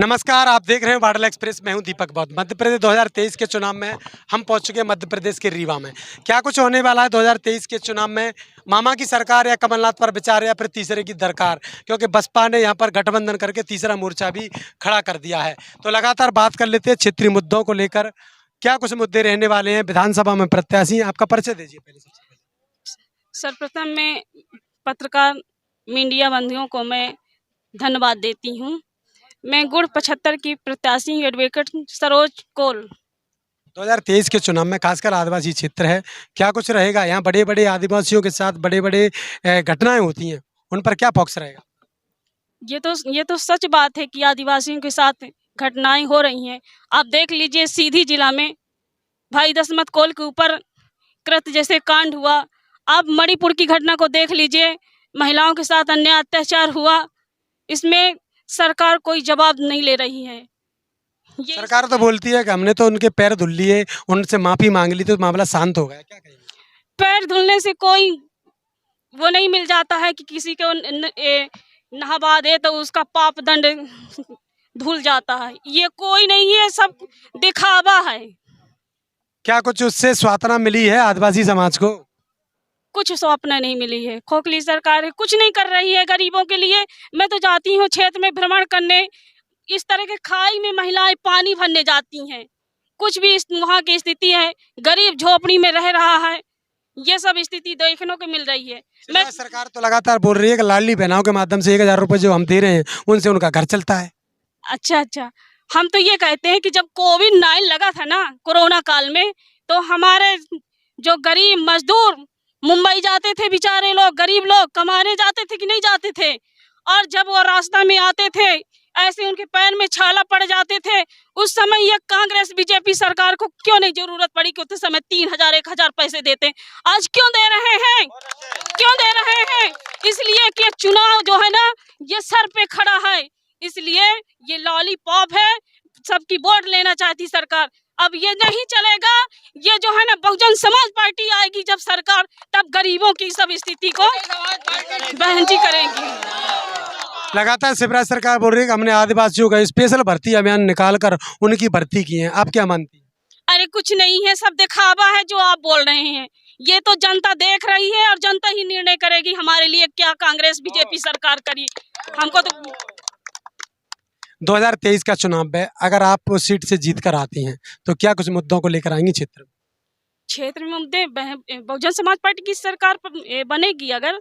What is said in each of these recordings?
नमस्कार, आप देख रहे हैं वाडल एक्सप्रेस। मैं हूं दीपक बौद्ध। मध्य प्रदेश 2023 के चुनाव में हम पहुंच चुके हैं मध्य प्रदेश के रीवा में। क्या कुछ होने वाला है 2023 के चुनाव में? मामा की सरकार या कमलनाथ पर विचार या फिर तीसरे की दरकार? क्योंकि बसपा ने यहां पर गठबंधन करके तीसरा मोर्चा भी खड़ा कर दिया है। तो लगातार बात कर लेते हैं क्षेत्रीय मुद्दों को लेकर। क्या कुछ मुद्दे रहने वाले हैं? विधानसभा में प्रत्याशी हैं, आपका परिचय दीजिए पहले सबसे पहले। सर्वप्रथम मैं पत्रकार मीडिया बंधुओं को मैं धन्यवाद देती हूँ। मैं गुड़ 75 की प्रत्याशी एडवोकेट सरोज कौल। 2023 के चुनाव में खासकर आदिवासी क्षेत्र है, क्या कुछ रहेगा? यहाँ बड़े बड़े आदिवासियों के साथ बड़े बड़े घटनाएं होती हैं, उन पर क्या फोकस रहेगा? ये तो सच बात है कि आदिवासियों के साथ घटनाएं हो रही हैं। आप देख लीजिए, सीधी जिला में भाई दशमत कौल के ऊपर कृत जैसे कांड हुआ। आप मणिपुर की घटना को देख लीजिए, महिलाओं के साथ अन्याय अत्याचार हुआ। इसमें सरकार कोई जवाब नहीं ले रही है। ये सरकार तो बोलती है कि हमने तो उनके पैर धुल लिए, उनसे माफी मांग ली तो मामला शांत हो गया, क्या कहेंगे? पैर धुलने से कोई वो नहीं मिल जाता है कि किसी को नहवा दे तो उसका पाप दंड धुल जाता है। ये कोई नहीं है, सब दिखावा है। क्या कुछ उससे स्वातना मिली है आदिवासी समाज को? कुछ स्वप्न नहीं मिली है। खोखली सरकार है, कुछ नहीं कर रही है गरीबों के लिए। मैं तो जाती हूँ क्षेत्र में भ्रमण करने, इस तरह के खाई में महिलाएं पानी भरने जाती हैं। कुछ भी वहाँ की स्थिति है, गरीब झोपड़ी में रह रहा है। ये सब स्थिति देखने को मिल रही है। मैं सरकार तो लगातार बोल रही है कि लाडली बहनाओं के माध्यम से 1000 रुपए जो हम दे रहे हैं उनसे उनका घर चलता है। अच्छा, हम तो ये कहते हैं कि जब कोविड-19 लगा था ना, कोरोना काल में, तो हमारे जो गरीब मजदूर मुंबई जाते थे, बेचारे लोग, गरीब लोग कमाने जाते थे कि नहीं जाते थे? और जब वो रास्ता में आते थे, ऐसे उनके पैर में छाला पड़ जाते थे। उस समय ये कांग्रेस बीजेपी सरकार को क्यों नहीं जरूरत पड़ी कि उस समय 3000 1000 पैसे देते? आज क्यों दे रहे हैं? क्यों दे रहे हैं? इसलिए कि चुनाव जो है ना, ये सर पे खड़ा है, इसलिए ये लॉलीपॉप है। सबकी वोट लेना चाहती सरकार, अब ये नहीं चलेगा। ये जो है ना, बहुजन समाज पार्टी आएगी जब सरकार, तब गरीबों की सब स्थिति को बहन जी करेंगी। लगातार शिवराज सरकार बोल रही है कि हमने आदिवासियों का स्पेशल भर्ती अभियान निकालकर उनकी भर्ती की है, आप क्या मानती हैं? अरे कुछ नहीं है, सब दिखावा है जो आप बोल रहे हैं। ये तो जनता देख रही है और जनता ही निर्णय करेगी हमारे लिए क्या कांग्रेस बीजेपी सरकार करी। हमको तो 2023 का चुनाव है, अगर आप उस सीट से जीत कर आती हैं तो क्या कुछ मुद्दों को लेकर आएंगी क्षेत्र में? क्षेत्र में मुद्दे बहुजन समाज पार्टी की सरकार बनेगी अगर,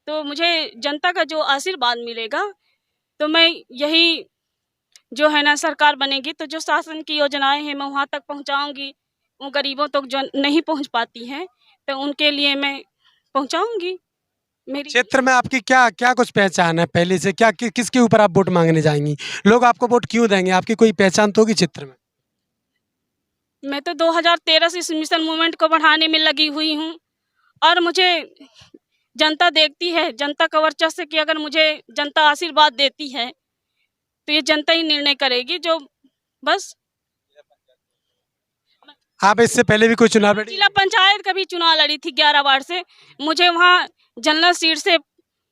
तो मुझे जनता का जो आशीर्वाद मिलेगा, तो मैं यही जो है ना, सरकार बनेगी तो जो शासन की योजनाएं हैं मैं वहाँ तक पहुँचाऊँगी। वो गरीबों तक जो नहीं पहुँच पाती हैं तो उनके लिए मैं पहुँचाऊँगी। मेरी क्षेत्र में आपकी क्या क्या कुछ पहचान है पहले से? क्या किसके ऊपर आप वोट मांगने जाएंगी? लोग आपको वोट क्यों देंगे? आपकी कोई पहचान तो होगी क्षेत्र में? मैं तो 2013 से इस मिशन मूवमेंट को बढ़ाने में लगी हुई हूँ और मुझे जनता देखती है, जनता का वर्चस्व कि अगर मुझे जनता आशीर्वाद देती है तो ये जनता ही निर्णय करेगी। जो बस आप इससे पहले भी कोई चुनाव लड़ी? जिला पंचायत का भी चुनाव लड़ी थी 11 वार्ड से। मुझे वहाँ जनरल सीट से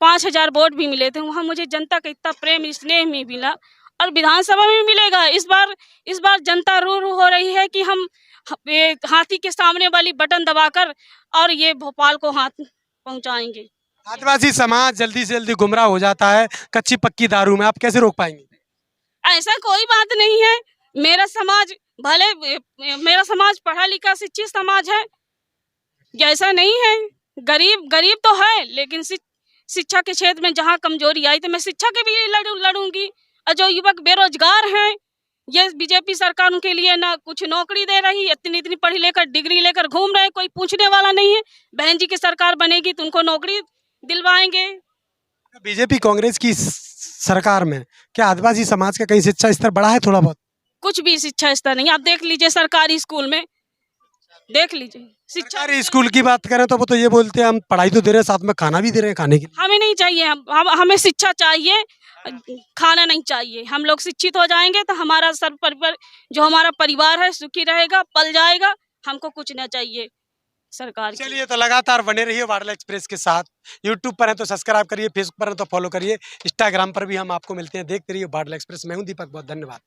5000 वोट भी मिले थे। वहाँ मुझे जनता का इतना प्रेम स्नेह में मिला और विधानसभा में मिलेगा। इस बार जनता रू रू हो रही है कि हम हाथी के सामने वाली बटन दबाकर और ये भोपाल को हाथ पहुँचाएंगे। आदिवासी समाज जल्दी से जल्दी गुमराह हो जाता है कच्ची पक्की दारू में, आप कैसे रोक पाएंगे? ऐसा कोई बात नहीं है। मेरा समाज मेरा समाज पढ़ा लिखा शिक्षित समाज है। ऐसा नहीं है, गरीब तो है, लेकिन शिक्षा के क्षेत्र में जहाँ कमजोरी आई तो मैं शिक्षा के भी लड़ूंगी। और जो युवक बेरोजगार हैं, ये बीजेपी सरकार उनके लिए ना कुछ नौकरी दे रही है। इतनी पढ़ी लेकर डिग्री लेकर घूम रहे, कोई पूछने वाला नहीं है। बहन जी की सरकार बनेगी तो उनको नौकरी दिलवाएंगे। बीजेपी कांग्रेस की सरकार में क्या आदिवासी समाज का कहीं शिक्षा स्तर बढ़ा है? थोड़ा बहुत? कुछ भी शिक्षा स्तर नहीं। आप देख लीजिए सरकारी स्कूल में, देख लीजिए सरकारी स्कूल की बात करें तो वो तो ये बोलते हैं हम पढ़ाई तो दे रहे हैं, साथ में खाना भी दे रहे हैं खाने के लिए। हमें नहीं चाहिए, हमें शिक्षा चाहिए, खाना नहीं चाहिए। हम लोग शिक्षित हो जाएंगे तो हमारा परिवार जो हमारा परिवार है सुखी रहेगा, पल जाएगा। हमको कुछ ना चाहिए। सरकार की। चलिए, तो लगातार बने रहिए वाडल एक्सप्रेस के साथ। यूट्यूब पर है तो सब्सक्राइब करिए, फेसबुक पर है तो फॉलो करिए, इंस्टाग्राम पर भी हम आपको मिलते हैं। देखते रहिए वाडल एक्सप्रेस। मैं हूं दीपक, बहुत धन्यवाद।